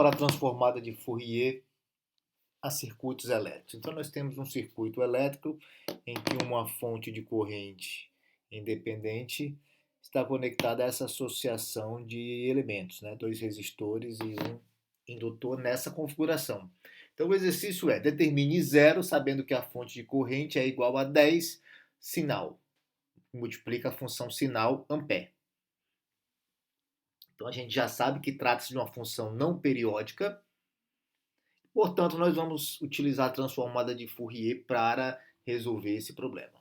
para a transformada de Fourier a circuitos elétricos. Então, nós temos um circuito elétrico em que uma fonte de corrente independente está conectada a essa associação de elementos, né? 2 resistores e um indutor nessa configuração. Então, o exercício é: determine zero, sabendo que a fonte de corrente é igual a 10 sinal. Multiplica a função sinal ampere. Então, a gente já sabe que trata-se de uma função não periódica. Portanto, nós vamos utilizar a transformada de Fourier para resolver esse problema.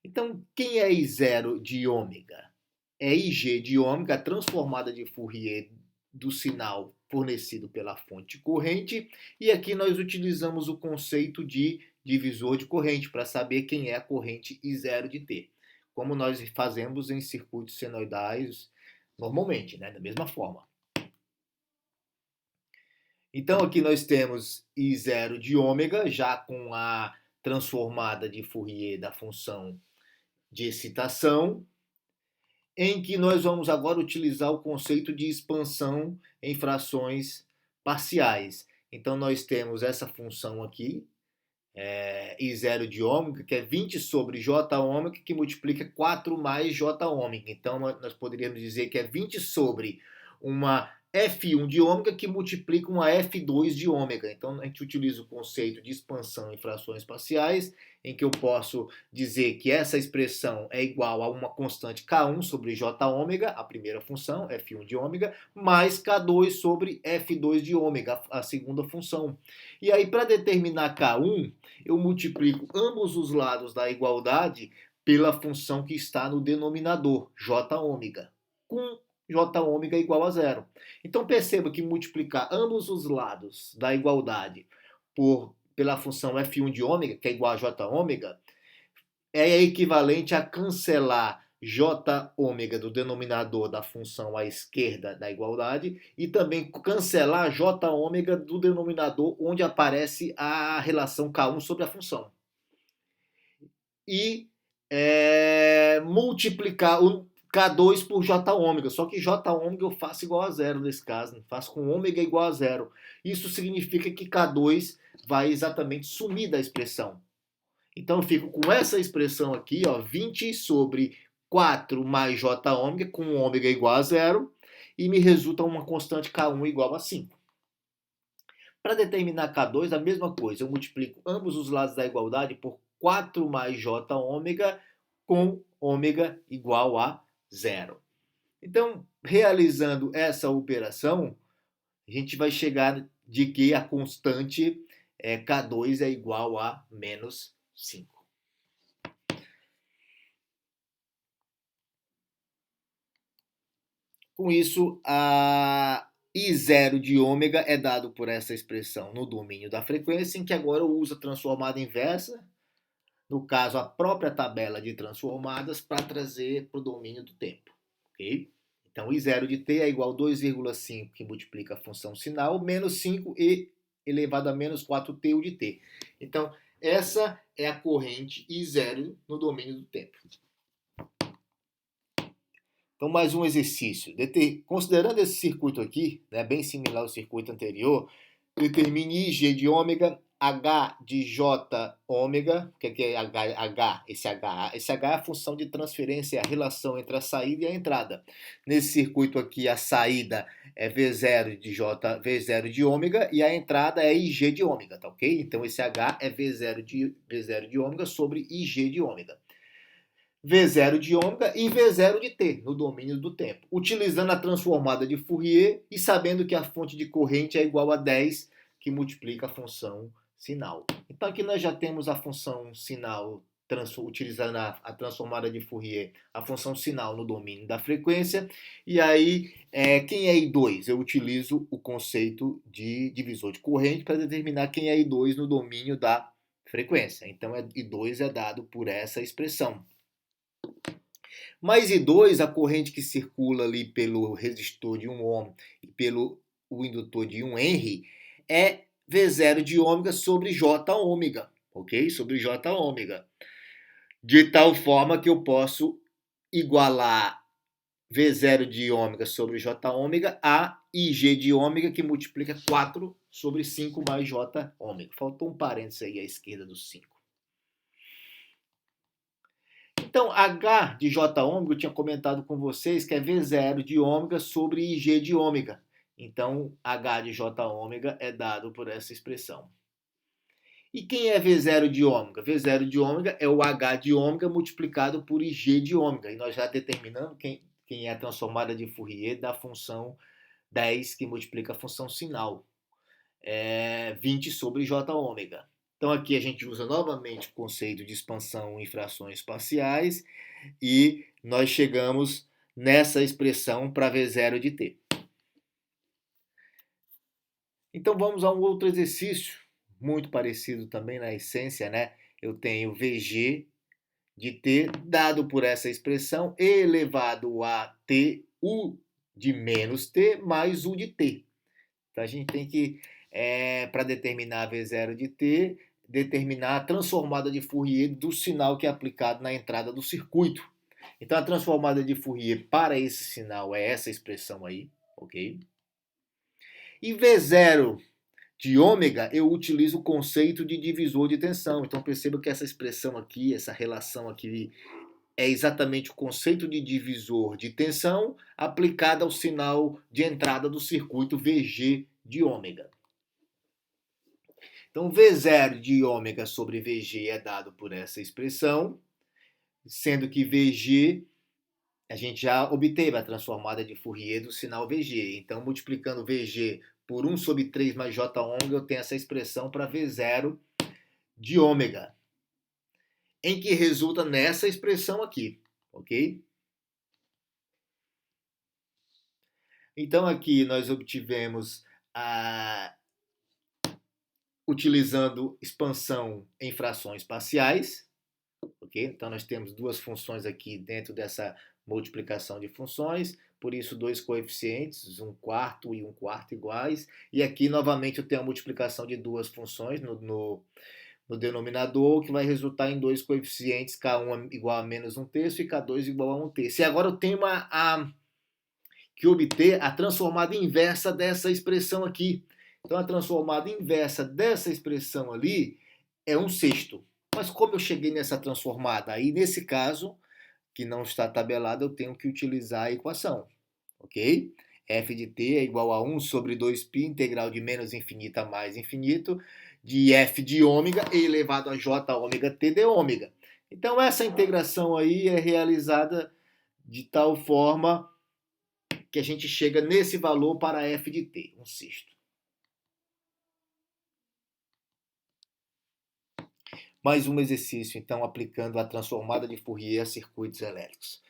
Então, quem é I0 de ômega? É IG de ômega, a transformada de Fourier do sinal fornecido pela fonte corrente. E aqui nós utilizamos o conceito de divisor de corrente para saber quem é a corrente I0 de T, como nós fazemos em circuitos senoidais normalmente, né? Da mesma forma. Então aqui nós temos I0 de ômega, já com a transformada de Fourier da função de excitação, em que nós vamos agora utilizar o conceito de expansão em frações parciais. Então nós temos essa função aqui, I0 de ômega, que é 20 sobre J ômega, que multiplica 4 mais J ômega. Então nós poderíamos dizer que é 20 sobre uma F1 de ômega que multiplica uma F2 de ômega. Então a gente utiliza o conceito de expansão em frações parciais, em que eu posso dizer que essa expressão é igual a uma constante K1 sobre J ômega, a primeira função, F1 de ômega, mais K2 sobre F2 de ômega, a segunda função. E aí, para determinar K1, eu multiplico ambos os lados da igualdade pela função que está no denominador, J ômega, com J ômega igual a zero. Então perceba que multiplicar ambos os lados da igualdade pela função F1 de ômega, que é igual a J ômega, é equivalente a cancelar J ômega do denominador da função à esquerda da igualdade e também cancelar J ômega do denominador onde aparece a relação K1 sobre a função. E multiplicar o K2 por J ômega, só que J ômega eu faço igual a zero nesse caso, né? Faço com ômega igual a zero. Isso significa que K2 vai exatamente sumir da expressão. Então eu fico com essa expressão aqui, ó, 20 sobre 4 mais J ômega, com ômega igual a zero, e me resulta uma constante K1 igual a 5. Para determinar K2, a mesma coisa, eu multiplico ambos os lados da igualdade por 4 mais J ômega, com ômega igual a zero. Então, realizando essa operação, a gente vai chegar de que a constante K2 é igual a menos 5. Com isso, a I0 de ômega é dado por essa expressão no domínio da frequência, em que agora eu uso a transformada inversa, no caso a própria tabela de transformadas, para trazer para o domínio do tempo. Okay? Então, I0 de t é igual a 2,5, que multiplica a função sinal, menos 5e elevado a menos 4t de t. Então, essa é a corrente I0 no domínio do tempo. Então, mais um exercício. Considerando esse circuito aqui, né, bem similar ao circuito anterior, determine IG de ômega, H de J ômega, que é H, esse H é a função de transferência, é a relação entre a saída e a entrada. Nesse circuito aqui, a saída é V0 de J, V0 de ômega, e a entrada é IG de ômega, tá ok? Então esse H é V0 de ômega sobre IG de ômega. V0 de ômega e V0 de t, no domínio do tempo, utilizando a transformada de Fourier e sabendo que a fonte de corrente é igual a 10, que multiplica a função sinal. Então aqui nós já temos a função sinal, utilizando a transformada de Fourier, a função sinal no domínio da frequência. E aí, quem é I2? Eu utilizo o conceito de divisor de corrente para determinar quem é I2 no domínio da frequência. Então I2 é dado por essa expressão. Mais I2, a corrente que circula ali pelo resistor de 1 ohm e pelo indutor de 1 Henry, é V0 de ômega sobre J ômega, ok? Sobre J ômega. De tal forma que eu posso igualar V0 de ômega sobre J ômega a IG de ômega, que multiplica 4 sobre 5 mais J ômega. Faltou um parênteses aí à esquerda do 5. Então, H de J ômega, eu tinha comentado com vocês que é V0 de ômega sobre IG de ômega. Então, H de J ômega é dado por essa expressão. E quem é V0 de ômega? V0 de ômega é o H de ômega multiplicado por IG de ômega. E nós já determinamos quem é a transformada de Fourier da função 10 que multiplica a função sinal. 20 sobre J ômega. Então aqui a gente usa novamente o conceito de expansão em frações parciais e nós chegamos nessa expressão para V0 de t. Então vamos a um outro exercício, muito parecido também na essência, né? Eu tenho VG de t dado por essa expressão elevado a t, u de menos t mais u de t. Então a gente tem que, para determinar V0 de t, determinar a transformada de Fourier do sinal que é aplicado na entrada do circuito. Então a transformada de Fourier para esse sinal é essa expressão aí, ok? E V0 de ômega, eu utilizo o conceito de divisor de tensão. Então perceba que essa expressão aqui, essa relação aqui, é exatamente o conceito de divisor de tensão aplicado ao sinal de entrada do circuito VG de ômega. Então, V0 de ômega sobre VG é dado por essa expressão, sendo que VG, a gente já obteve a transformada de Fourier do sinal VG. Então, multiplicando VG por 1 sobre 3 mais J ômega, eu tenho essa expressão para V0 de ômega, em que resulta nessa expressão aqui, ok? Então, aqui nós obtivemos utilizando expansão em frações parciais, ok? Então, nós temos duas funções aqui dentro dessa multiplicação de funções, por isso dois coeficientes, 1/4 e 1/4 iguais, e aqui novamente eu tenho a multiplicação de duas funções no denominador, que vai resultar em dois coeficientes, K1 igual a menos 1/3 e K2 igual a 1/3. E agora eu tenho que obter a transformada inversa dessa expressão aqui. Então, a transformada inversa dessa expressão ali é 1/6. Mas como eu cheguei nessa transformada? Aí, nesse caso, que não está tabelado, eu tenho que utilizar a equação, ok? F de t é igual a 1 sobre 2π, integral de menos infinito a mais infinito, de f de ômega elevado a j ômega t de ômega. Então, essa integração aí é realizada de tal forma que a gente chega nesse valor para f de t, 1/6. Mais um exercício, então, aplicando a transformada de Fourier a circuitos elétricos.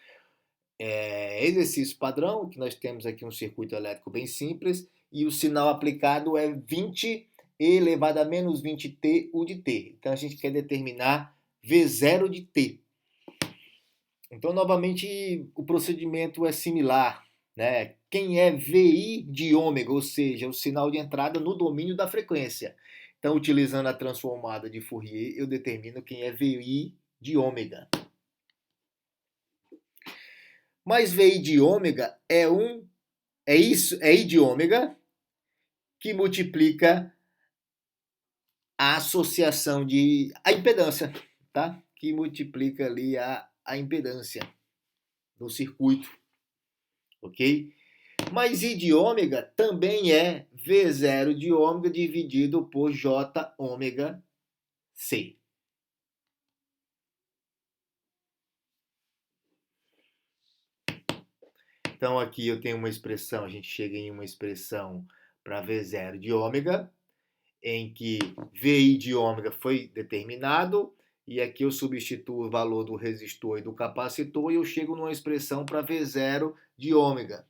Exercício padrão, que nós temos aqui um circuito elétrico bem simples, e o sinal aplicado é 20 elevado a menos 20t u de t. Então, a gente quer determinar V0 de t. Então, novamente, o procedimento é similar, né? Quem é VI de ômega, ou seja, o sinal de entrada no domínio da frequência. Então, utilizando a transformada de Fourier, eu determino quem é VI de ômega. Mas VI de ômega é I de ômega que multiplica a associação a impedância, tá? Que multiplica ali a impedância do circuito, ok? Mas I de ômega também é V0 de ômega dividido por J ômega C. Então aqui eu tenho uma expressão, a gente chega em uma expressão para V0 de ômega, em que VI de ômega foi determinado, e aqui eu substituo o valor do resistor e do capacitor e eu chego numa expressão para V0 de ômega.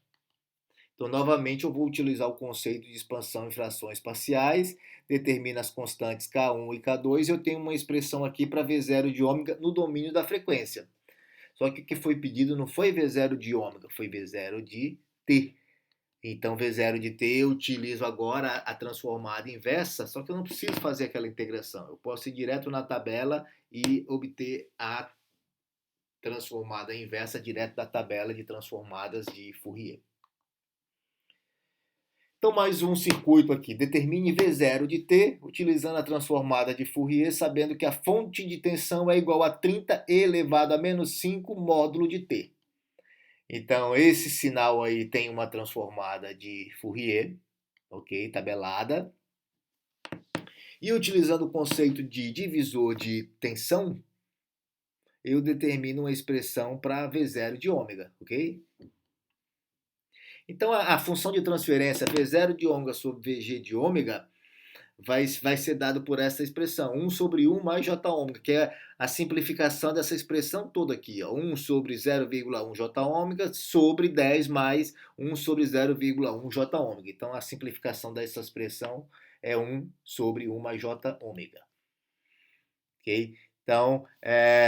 Então, novamente, eu vou utilizar o conceito de expansão em frações parciais, determina as constantes K1 e K2, e eu tenho uma expressão aqui para V0 de ômega no domínio da frequência. Só que o que foi pedido não foi V0 de ômega, foi V0 de t. Então, V0 de t eu utilizo agora a transformada inversa, só que eu não preciso fazer aquela integração. Eu posso ir direto na tabela e obter a transformada inversa direto da tabela de transformadas de Fourier. Então, mais um circuito aqui. Determine V0 de T, utilizando a transformada de Fourier, sabendo que a fonte de tensão é igual a 30 elevado a menos 5 módulo de T. Então, esse sinal aí tem uma transformada de Fourier, ok? Tabelada. E utilizando o conceito de divisor de tensão, eu determino uma expressão para V0 de ômega, ok? Então, a função de transferência V0 de ômega sobre VG de ômega vai ser dado por essa expressão, 1 sobre 1 mais J ômega, que é a simplificação dessa expressão toda aqui, ó, 1 sobre 0,1 J ômega sobre 10 mais 1 sobre 0,1 J ômega. Então, a simplificação dessa expressão é 1 sobre 1 mais J ômega. Ok? Então,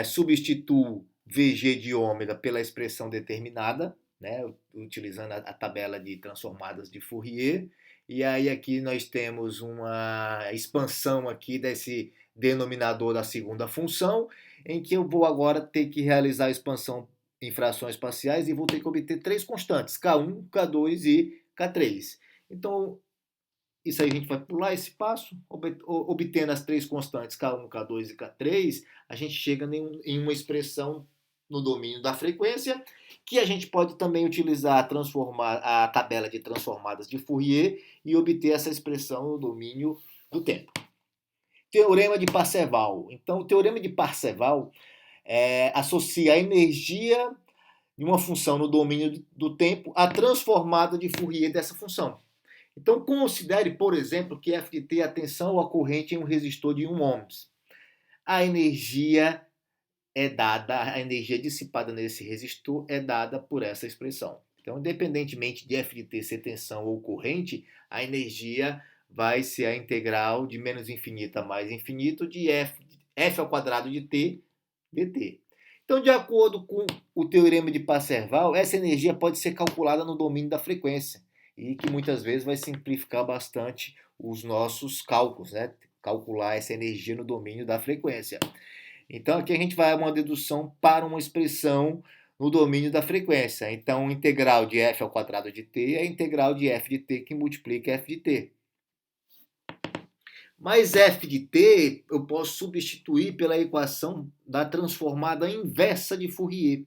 substituo VG de ômega pela expressão determinada, né, utilizando a tabela de transformadas de Fourier. E aí aqui nós temos uma expansão aqui desse denominador da segunda função, em que eu vou agora ter que realizar a expansão em frações parciais e vou ter que obter três constantes, K1, K2 e K3. Então, isso aí a gente vai pular esse passo, obtendo as três constantes K1, K2 e K3, a gente chega em uma expressão no domínio da frequência, que a gente pode também utilizar a tabela de transformadas de Fourier e obter essa expressão no domínio do tempo. Teorema de Parseval. Então, o teorema de Parseval associa a energia de uma função no domínio do tempo à transformada de Fourier dessa função. Então, considere, por exemplo, que f de t é a tensão ocorrente em um resistor de 1 ohms. A energia a energia dissipada nesse resistor é dada por essa expressão. Então, independentemente de f de t ser tensão ou corrente, a energia vai ser a integral de menos infinito a mais infinito de f ao quadrado de t dt. Então, de acordo com o teorema de Parseval, essa energia pode ser calculada no domínio da frequência e que muitas vezes vai simplificar bastante os nossos cálculos, né? Calcular essa energia no domínio da frequência. Então, aqui a gente vai a uma dedução para uma expressão no domínio da frequência. Então, integral de f ao quadrado de t é a integral de f de t que multiplica f de t. Mas f de t eu posso substituir pela equação da transformada inversa de Fourier.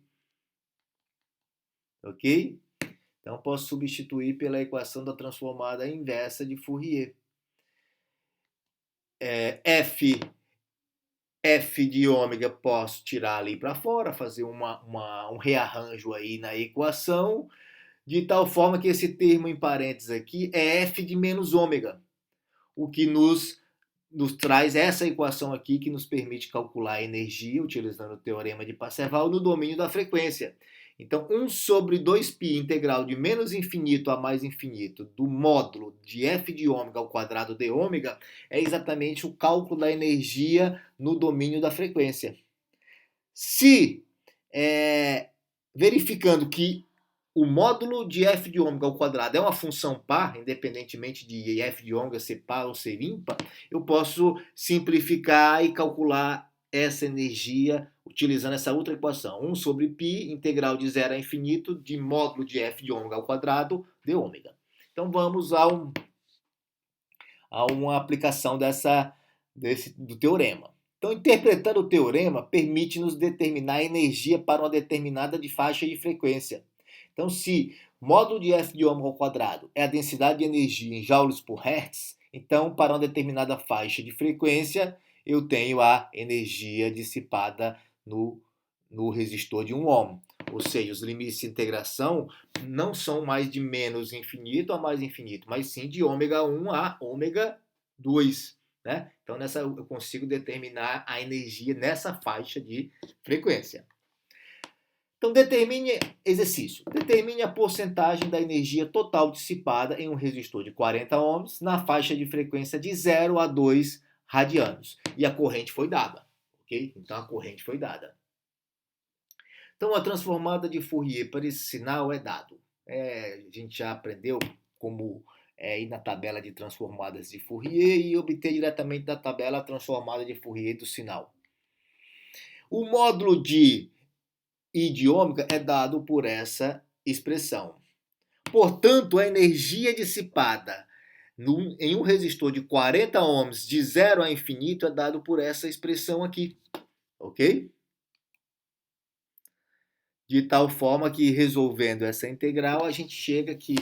Ok? Então, posso substituir pela equação da transformada inversa de Fourier. F de ômega posso tirar ali para fora, fazer um rearranjo aí na equação, de tal forma que esse termo em parênteses aqui é F de menos ômega, o que nos traz essa equação aqui que nos permite calcular a energia, utilizando o teorema de Parseval, no domínio da frequência. Então, 1 sobre 2π integral de menos infinito a mais infinito do módulo de f de ômega ao quadrado de ômega é exatamente o cálculo da energia no domínio da frequência. Se verificando que o módulo de f de ômega ao quadrado é uma função par, independentemente de f de ômega ser par ou ser ímpar, eu posso simplificar e calcular essa energia utilizando essa outra equação. 1 sobre π, integral de 0 a infinito, de módulo de f de ômega ao quadrado de ômega. Então vamos a uma aplicação do teorema. Então, interpretando o teorema, permite-nos determinar a energia para uma determinada faixa de frequência. Então, se módulo de f de ômega ao quadrado é a densidade de energia em joules por hertz, então, para uma determinada faixa de frequência, eu tenho a energia dissipada no resistor de 1 ohm. Ou seja, os limites de integração não são mais de menos infinito a mais infinito, mas sim de ômega 1 a ômega 2. Né? Então, eu consigo determinar a energia nessa faixa de frequência. Então, exercício. Determine a porcentagem da energia total dissipada em um resistor de 40 ohms na faixa de frequência de 0 a 2 radianos. E a corrente foi dada. Okay? Então, a corrente foi dada. Então, a transformada de Fourier para esse sinal é dado. A gente já aprendeu como ir na tabela de transformadas de Fourier e obter diretamente da tabela a transformada de Fourier do sinal. O módulo de I de ômega é dado por essa expressão. Portanto, a energia dissipada em um resistor de 40 ohms de 0 a infinito é dado por essa expressão aqui, ok? De tal forma que, resolvendo essa integral, a gente chega que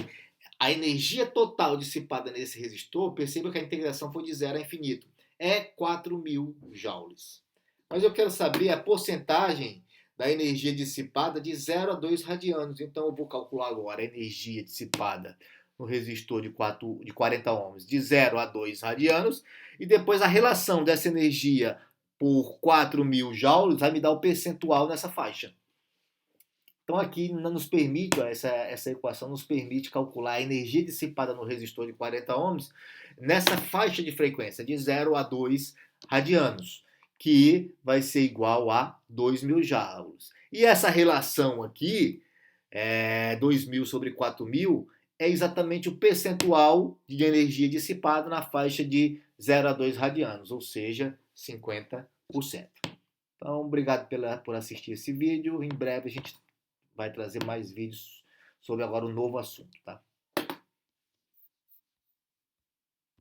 a energia total dissipada nesse resistor, perceba que a integração foi de 0 a infinito, é 4.000 joules. Mas eu quero saber a porcentagem da energia dissipada de 0 a 2 radianos. Então eu vou calcular agora a energia dissipada no resistor de 40 ohms de 0 a 2 radianos, e depois a relação dessa energia por 4.000 joules vai me dar o percentual nessa faixa. Então aqui nos permite, essa equação nos permite calcular a energia dissipada no resistor de 40 ohms nessa faixa de frequência de 0 a 2 radianos, que vai ser igual a 2.000 joules. E essa relação aqui, 2.000 sobre 4.000, é exatamente o percentual de energia dissipada na faixa de 0 a 2 radianos, ou seja, 50%. Então, obrigado por assistir esse vídeo. Em breve a gente vai trazer mais vídeos sobre agora um novo assunto, tá?